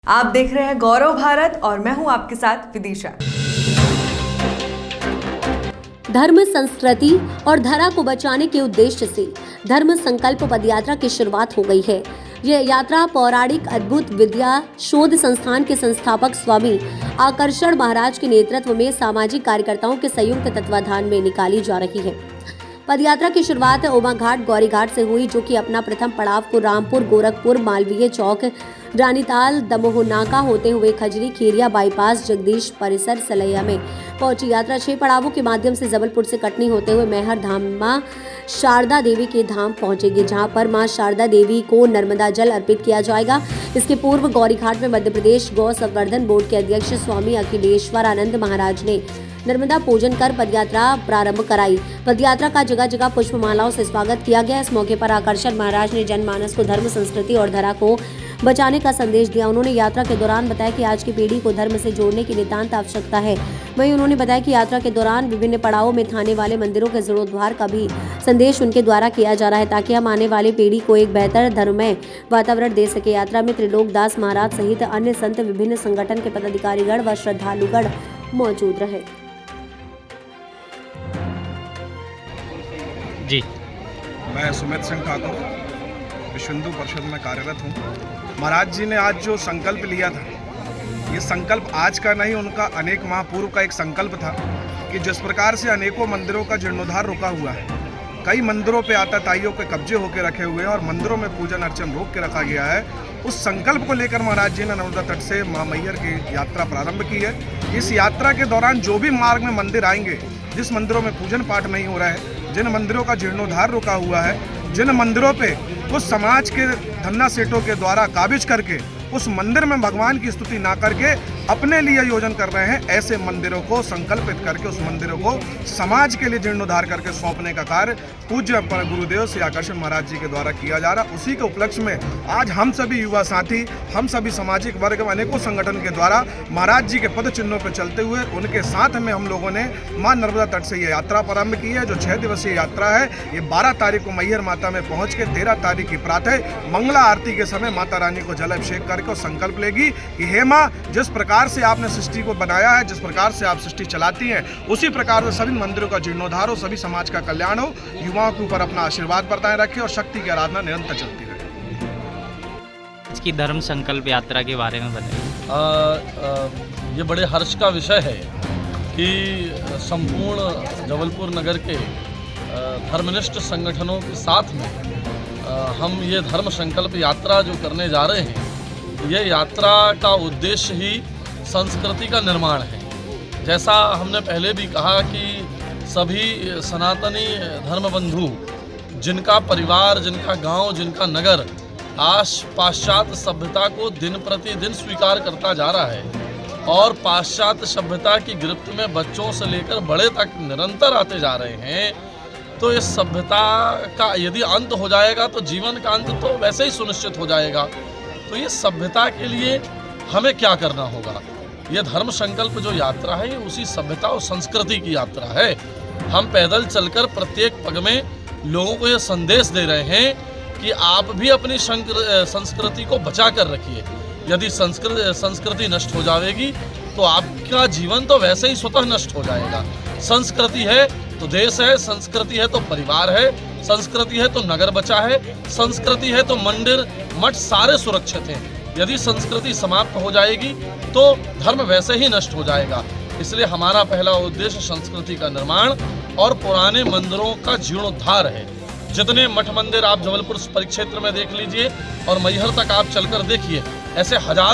आप देख रहे हैं गौरव भारत और मैं हूं आपके साथ विदिशा। धर्म, संस्कृति और धरा को बचाने के उद्देश्य से धर्म संकल्प पदयात्रा की शुरुआत हो गई है। यह यात्रा पौराणिक अद्भुत विद्या शोध संस्थान के संस्थापक स्वामी आकर्षण महाराज के नेतृत्व में सामाजिक कार्यकर्ताओं के संयुक्त तत्वाधान में निकाली जा रही है। पदयात्रा की शुरुआत उमा घाट गौरी घाट से हुई, जो कि अपना प्रथम पड़ाव को रामपुर, गोरखपुर, मालवीय चौक, रानीताल, दमोह नाका होते हुए खजरी, खीरिया बाईपास, जगदीश परिसर, सलैया में पहुंची। यात्रा 6 पड़ावों के माध्यम से जबलपुर से कटनी होते हुए मैहर धाम मां शारदा देवी के धाम पहुंचेगी, जहां पर मां शारदा देवी को नर्मदा जल अर्पित किया जाएगा। इसके पूर्व गौरी घाट में मध्य प्रदेश गौ संवर्धन बोर्ड के अध्यक्ष स्वामी अखिलेश्वर आनंद महाराज ने नर्मदा पूजन कर पदयात्रा प्रारंभ कराई। पदयात्रा का जगह जगह पुष्पमालाओं से स्वागत किया गया। इस मौके पर आकर्षण महाराज ने जनमानस को धर्म, संस्कृति और धरा को बचाने का संदेश दिया। उन्होंने यात्रा के दौरान बताया कि आज की पीढ़ी को धर्म से जोड़ने की नितांत आवश्यकता है। वहीं उन्होंने बताया कि यात्रा के दौरान विभिन्न पड़ावों में थाने वाले मंदिरों के जीर्णोद्धार का भी संदेश उनके द्वारा किया जा रहा है, ताकि हम आने वाली पीढ़ी को एक बेहतर धर्ममय वातावरण दे सके। यात्रा में त्रिलोकदास महाराज सहित अन्य संत, विभिन्न संगठन के पदाधिकारीगण व श्रद्धालुगण मौजूद रहे। जी, मैं सुमित सिंह ठाकुर विश्व हिंदू परिषद में कार्यरत हूँ। महाराज जी ने आज जो संकल्प लिया था, ये संकल्प आज का नहीं, उनका अनेक माह पूर्व का एक संकल्प था कि जिस प्रकार से अनेकों मंदिरों का जीर्णोद्धार रुका हुआ है, कई मंदिरों पे आताताइयों के कब्जे होकर रखे हुए हैं और मंदिरों में पूजन अर्चन रोक के रखा गया है, उस संकल्प को लेकर महाराज जी ने नर्मदा तट से मां मैहर की यात्रा प्रारंभ की है। इस यात्रा के दौरान जो भी मार्ग में मंदिर आएंगे, जिस मंदिरों में पूजन पाठ नहीं हो रहा है, जिन मंदिरों का जीर्णोद्धार रुका हुआ है, जिन मंदिरों पे उस समाज के धन्ना सेठों के द्वारा काबिज करके उस मंदिर में भगवान की स्तुति ना करके अपने लिए आयोजन कर रहे हैं, ऐसे मंदिरों को संकल्पित करके उस मंदिरों को समाज के लिए जीर्णोद्धार करके सौंपने का कार्य पूज्य गुरुदेव श्री आकर्षण महाराज जी के द्वारा किया जा रहा। उसी के उपलक्ष्य में आज हम सभी युवा साथी, हम सभी सामाजिक वर्ग अनेकों संगठन के द्वारा महाराज जी के पद चिन्हों पर चलते हुए उनके साथ में हम लोगों ने मां नर्मदा तट से ये यात्रा प्रारंभ की है, जो 6 दिवसीय यात्रा है। ये 12 तारीख को मैहर माता में पहुँच के 13 तारीख की प्रातः मंगला आरती के समय माता रानी को जल अभिषेक करके संकल्प लेगी कि हे माँ, जिस प्रकार से आपने सृष्टि को बनाया है, जिस प्रकार से आप सृष्टि चलाती हैं, उसी प्रकार से सभी मंदिरों का जीर्णोद्धार हो, सभी समाज का कल्याण हो, युवाओं के ऊपर अपना आशीर्वाद बरताए रखे और शक्ति की आराधना निरंतर चलती रहे। इसकी धर्म संकल्प यात्रा के बारे में बताइए। ये बड़े हर्ष का विषय है कि संपूर्ण जबलपुर नगर के धर्मनिष्ठ संगठनों के साथ में हम ये धर्म संकल्प यात्रा जो करने जा रहे हैं, ये यात्रा का उद्देश्य ही संस्कृति का निर्माण है। जैसा हमने पहले भी कहा कि सभी सनातनी धर्म बंधु, जिनका परिवार, जिनका गांव, जिनका नगर आज पाश्चात्य सभ्यता को दिन प्रतिदिन स्वीकार करता जा रहा है और पाश्चात्य सभ्यता की गिरफ्त में बच्चों से लेकर बड़े तक निरंतर आते जा रहे हैं, तो इस सभ्यता का यदि अंत हो जाएगा तो जीवन का अंत तो वैसे ही सुनिश्चित हो जाएगा। तो ये सभ्यता के लिए हमें क्या करना होगा? ये धर्म संकल्प जो यात्रा है, ये उसी सभ्यता और संस्कृति की यात्रा है। हम पैदल चलकर प्रत्येक पग में लोगों को ये संदेश दे रहे हैं कि आप भी अपनी संस्कृति को बचा कर रखिए। यदि संस्कृति नष्ट हो जाएगी तो आपका जीवन तो वैसे ही स्वतः नष्ट हो जाएगा। संस्कृति है तो देश है, संस्कृति है तो परिवार है, संस्कृति है तो नगर बचा है, संस्कृति है तो मंदिर मठ सारे सुरक्षित हैं। यदि संस्कृति समाप्त हो जाएगी तो धर्म वैसे ही नष्ट हो जाएगा। इसलिए हमारा पहला उद्देश्य संस्कृति का निर्माण और पुराने मंदिरों का जीर्णोद्धार है। जितने मठ मंदिर आप जबलपुर परिक्षेत्र में देख लीजिए और मैहर तक आप चलकर देखिए, ऐसे हजार